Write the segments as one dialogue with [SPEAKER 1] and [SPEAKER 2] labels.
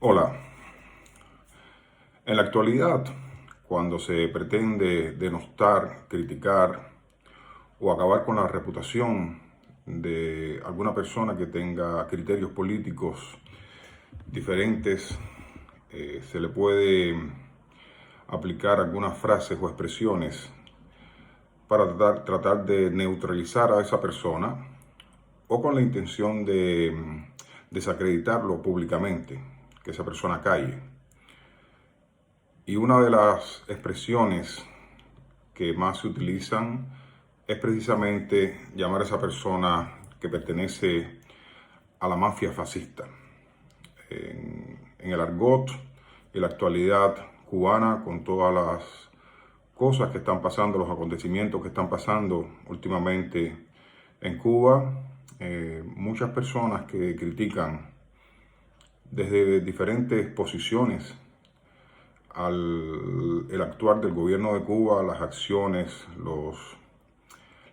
[SPEAKER 1] Hola, en la actualidad, cuando se pretende denostar, criticar o acabar con la reputación de alguna persona que tenga criterios políticos diferentes, se le puede aplicar algunas frases o expresiones para tratar de neutralizar a esa persona o con la intención de desacreditarlo públicamente, que esa persona calle. Y una de las expresiones que más se utilizan es precisamente llamar a esa persona que pertenece a la mafia fascista. En el argot y la actualidad cubana, con todas las cosas que están pasando, los acontecimientos que están pasando últimamente en Cuba, muchas personas que critican desde diferentes posiciones el actuar del gobierno de Cuba, las acciones,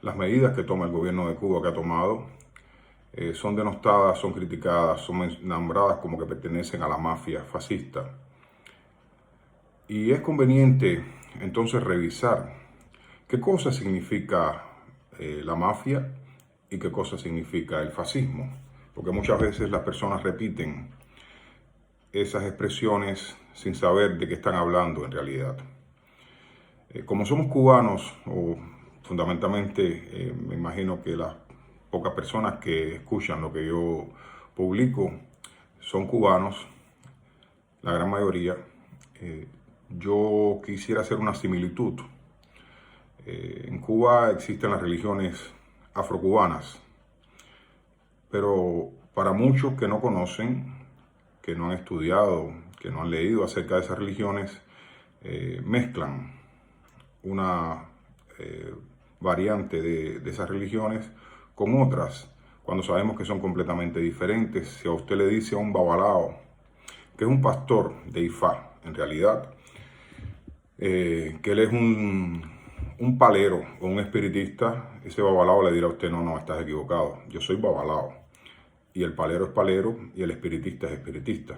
[SPEAKER 1] las medidas que toma el gobierno de Cuba que ha tomado, son denostadas, son criticadas, son nombradas como que pertenecen a la mafia fascista. Y es conveniente entonces revisar qué cosa significa la mafia y qué cosa significa el fascismo, porque muchas veces las personas repiten esas expresiones sin saber de qué están hablando en realidad. Como somos cubanos, o fundamentalmente me imagino que las pocas personas que escuchan lo que yo publico son cubanos, la gran mayoría, yo quisiera hacer una similitud. En Cuba existen las religiones afrocubanas, pero para muchos que no conocen, que no han estudiado, que no han leído acerca de esas religiones, mezclan una variante de esas religiones con otras, cuando sabemos que son completamente diferentes. Si a usted le dice a un babalao, que es un pastor de Ifá, en realidad, que él es un palero o un espiritista, ese babalao le dirá a usted, no, estás equivocado, yo soy babalao. Y el palero es palero y el espiritista es espiritista.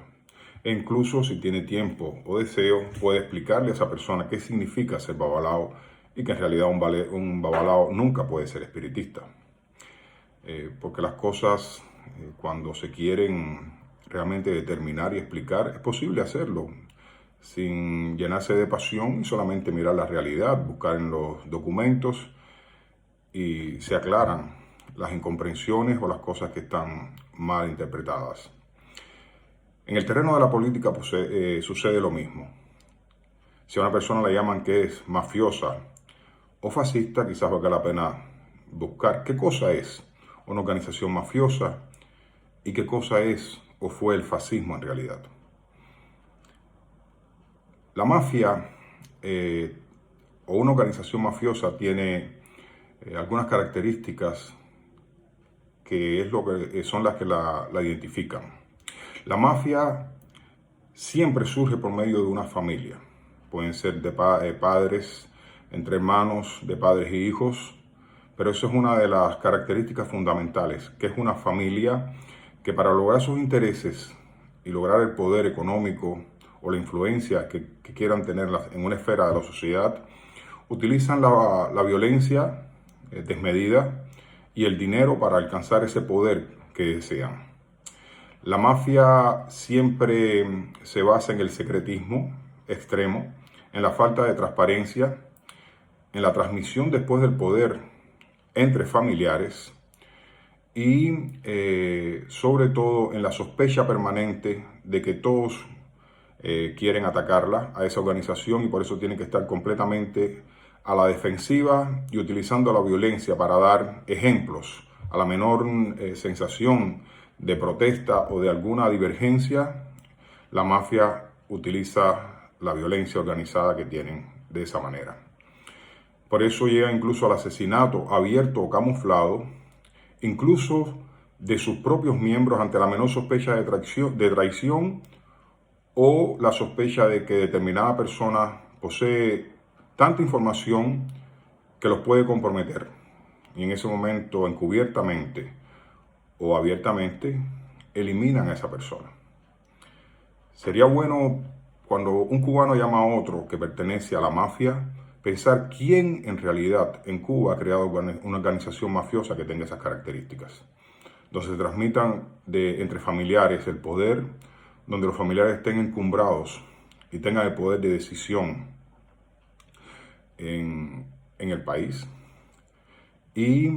[SPEAKER 1] E incluso si tiene tiempo o deseo, puede explicarle a esa persona qué significa ser babalao y que en realidad un babalao nunca puede ser espiritista. Porque las cosas, cuando se quieren realmente determinar y explicar, es posible hacerlo sin llenarse de pasión y solamente mirar la realidad, buscar en los documentos y se aclaran las incomprensiones o las cosas que están mal interpretadas. En el terreno de la política pues, sucede lo mismo. Si a una persona le llaman que es mafiosa o fascista, quizás valga la pena buscar qué cosa es una organización mafiosa y qué cosa es o fue el fascismo en realidad. La mafia o una organización mafiosa tiene algunas características que es lo que son las que la identifican. La mafia siempre surge por medio de una familia. Pueden ser de padres, entre hermanos, de padres y hijos, pero eso es una de las características fundamentales, que es una familia que para lograr sus intereses y lograr el poder económico o la influencia que quieran tener en una esfera de la sociedad, utilizan la violencia desmedida y el dinero para alcanzar ese poder que desean. La mafia siempre se basa en el secretismo extremo, en la falta de transparencia, en la transmisión después del poder entre familiares y sobre todo en la sospecha permanente de que todos quieren atacarla a esa organización y por eso tienen que estar completamente a la defensiva y utilizando la violencia para dar ejemplos. A la menor sensación de protesta o de alguna divergencia, la mafia utiliza la violencia organizada que tienen de esa manera. Por eso llega incluso al asesinato abierto o camuflado, incluso de sus propios miembros ante la menor sospecha de traición o la sospecha de que determinada persona posee tanta información que los puede comprometer. Y en ese momento, encubiertamente o abiertamente, eliminan a esa persona. Sería bueno, cuando un cubano llama a otro que pertenece a la mafia, pensar quién en realidad en Cuba ha creado una organización mafiosa que tenga esas características, donde se transmitan entre familiares el poder, donde los familiares estén encumbrados y tengan el poder de decisión en el país, y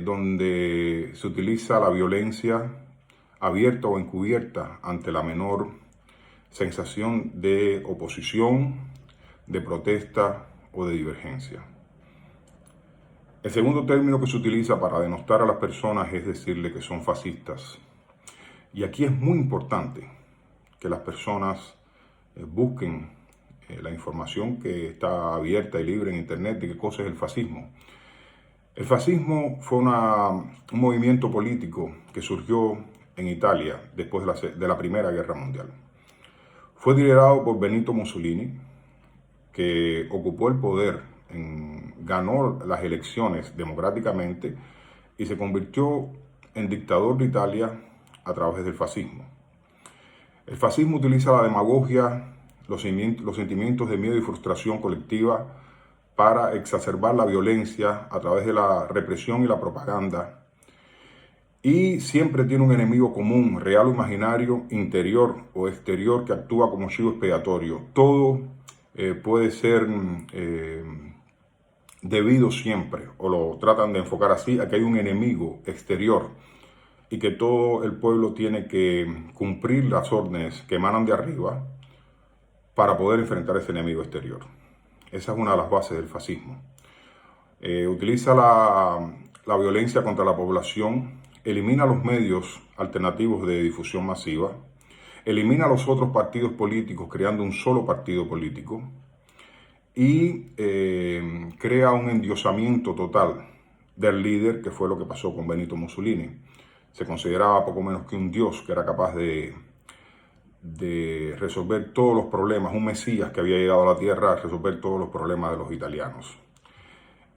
[SPEAKER 1] donde se utiliza la violencia abierta o encubierta ante la menor sensación de oposición, de protesta o de divergencia. El segundo término que se utiliza para denostar a las personas es decirle que son fascistas. Y aquí es muy importante que las personas busquen la información que está abierta y libre en Internet de qué cosa es el fascismo. El fascismo fue un movimiento político que surgió en Italia después de la Primera Guerra Mundial. Fue liderado por Benito Mussolini, que ocupó el poder, ganó las elecciones democráticamente y se convirtió en dictador de Italia a través del fascismo. El fascismo utiliza la demagogia, los sentimientos de miedo y frustración colectiva para exacerbar la violencia a través de la represión y la propaganda. Y siempre tiene un enemigo común, real o imaginario, interior o exterior, que actúa como chivo expiatorio. Todo puede ser debido siempre, o lo tratan de enfocar así, a que hay un enemigo exterior y que todo el pueblo tiene que cumplir las órdenes que emanan de arriba para poder enfrentar ese enemigo exterior. Esa es una de las bases del fascismo. Utiliza la violencia contra la población, elimina los medios alternativos de difusión masiva, elimina los otros partidos políticos creando un solo partido político y crea un endiosamiento total del líder, que fue lo que pasó con Benito Mussolini. Se consideraba poco menos que un dios que era capaz de resolver todos los problemas, un mesías que había llegado a la tierra a resolver todos los problemas de los italianos.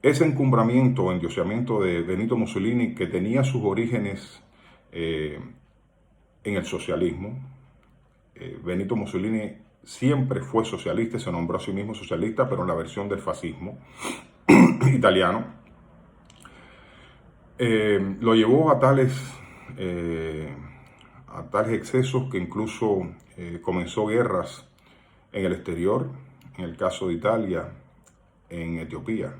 [SPEAKER 1] Ese encumbramiento o endiosamiento de Benito Mussolini, que tenía sus orígenes en el socialismo. Benito Mussolini siempre fue socialista, se nombró a sí mismo socialista, pero en la versión del fascismo italiano. Lo llevó a tales excesos que incluso comenzó guerras en el exterior, en el caso de Italia, en Etiopía.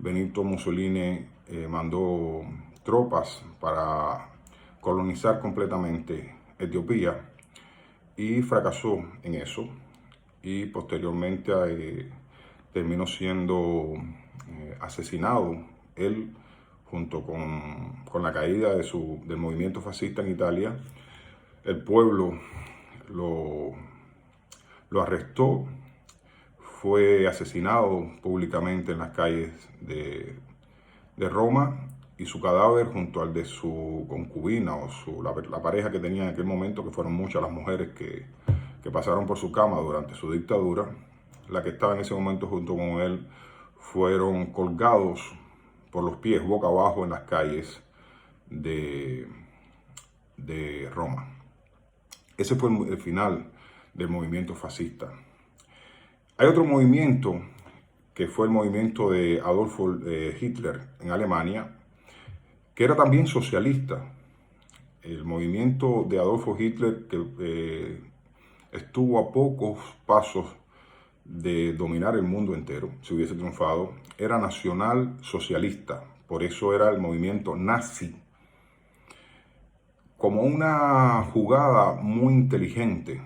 [SPEAKER 1] Benito Mussolini mandó tropas para colonizar completamente Etiopía y fracasó en eso, y posteriormente terminó siendo asesinado él, junto con la caída del movimiento fascista en Italia. El pueblo lo arrestó, fue asesinado públicamente en las calles de Roma, y su cadáver, junto al de su concubina o la pareja que tenía en aquel momento, que fueron muchas las mujeres que pasaron por su cama durante su dictadura, la que estaba en ese momento junto con él, fueron colgados por los pies boca abajo en las calles de Roma. Ese fue el final del movimiento fascista. Hay otro movimiento que fue el movimiento de Adolfo Hitler en Alemania, que era también socialista. El movimiento de Adolfo Hitler, que estuvo a pocos pasos de dominar el mundo entero, si hubiese triunfado, era nacional socialista. Por eso era el movimiento nazi. Como una jugada muy inteligente,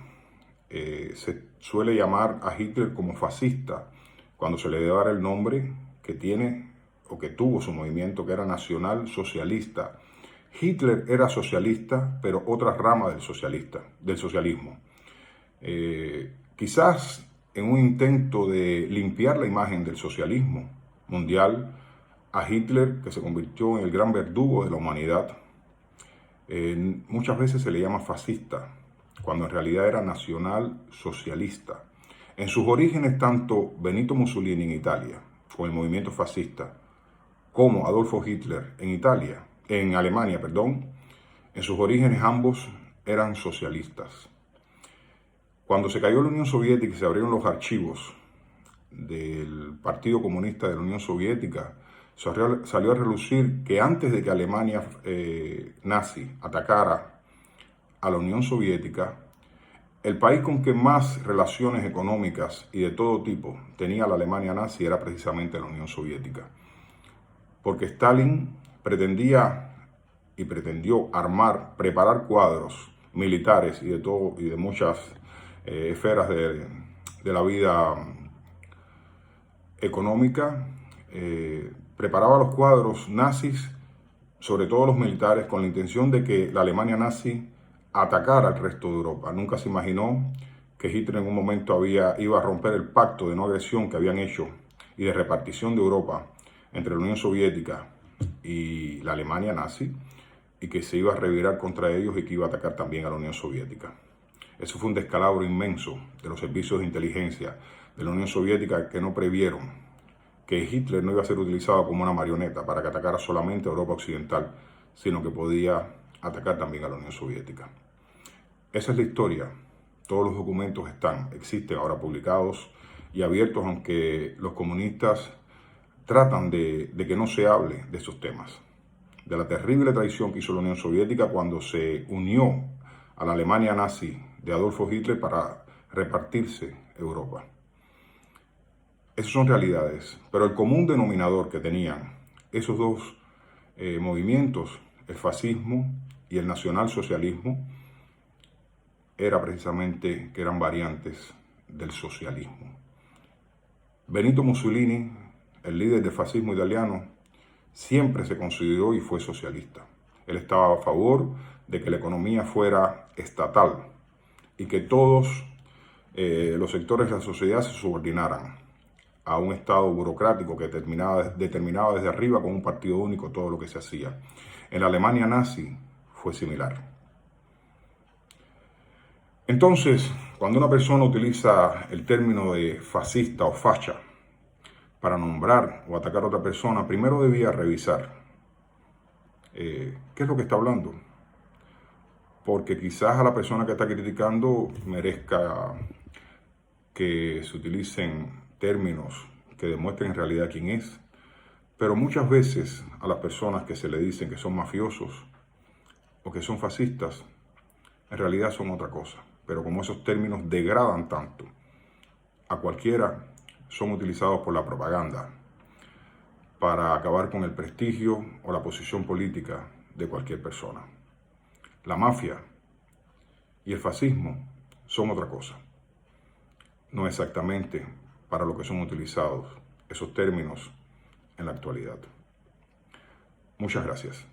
[SPEAKER 1] se suele llamar a Hitler como fascista cuando se le debe dar el nombre que tiene o que tuvo su movimiento, que era nacional socialista. Hitler era socialista, pero otra rama del socialismo. Quizás en un intento de limpiar la imagen del socialismo mundial, a Hitler, que se convirtió en el gran verdugo de la humanidad, muchas veces se le llama fascista, cuando en realidad era nacional socialista. En sus orígenes, tanto Benito Mussolini en Italia, con el movimiento fascista, como Adolfo Hitler en Alemania, en sus orígenes ambos eran socialistas. Cuando se cayó la Unión Soviética y se abrieron los archivos del Partido Comunista de la Unión Soviética, salió a relucir que antes de que Alemania nazi atacara a la Unión Soviética, el país con que más relaciones económicas y de todo tipo tenía la Alemania nazi era precisamente la Unión Soviética. Porque Stalin pretendió preparar cuadros militares y de todo y de muchas esferas de la vida económica, preparaba los cuadros nazis, sobre todo los militares, con la intención de que la Alemania nazi atacara al resto de Europa. Nunca se imaginó que Hitler en un momento iba a romper el pacto de no agresión que habían hecho y de repartición de Europa entre la Unión Soviética y la Alemania nazi, y que se iba a revirar contra ellos y que iba a atacar también a la Unión Soviética. Eso fue un descalabro inmenso de los servicios de inteligencia de la Unión Soviética, que no previeron que Hitler no iba a ser utilizado como una marioneta para que atacara solamente a Europa Occidental, sino que podía atacar también a la Unión Soviética. Esa es la historia. Todos los documentos existen ahora publicados y abiertos, aunque los comunistas tratan de que no se hable de esos temas, de la terrible traición que hizo la Unión Soviética cuando se unió a la Alemania nazi de Adolfo Hitler para repartirse Europa. Esas son realidades, pero el común denominador que tenían esos dos movimientos, el fascismo y el nacionalsocialismo, era precisamente que eran variantes del socialismo. Benito Mussolini, el líder del fascismo italiano, siempre se consideró y fue socialista. Él estaba a favor de que la economía fuera estatal y que todos los sectores de la sociedad se subordinaran a un Estado burocrático que determinaba desde arriba con un partido único todo lo que se hacía. En la Alemania nazi fue similar. Entonces, cuando una persona utiliza el término de fascista o facha para nombrar o atacar a otra persona, primero debía revisar qué es lo que está hablando. Porque quizás a la persona que está criticando merezca que se utilicen términos que demuestren en realidad quién es. Pero muchas veces a las personas que se le dicen que son mafiosos o que son fascistas, en realidad son otra cosa. Pero como esos términos degradan tanto a cualquiera, son utilizados por la propaganda para acabar con el prestigio o la posición política de cualquier persona. La mafia y el fascismo son otra cosa. No exactamente para lo que son utilizados esos términos en la actualidad. Muchas gracias.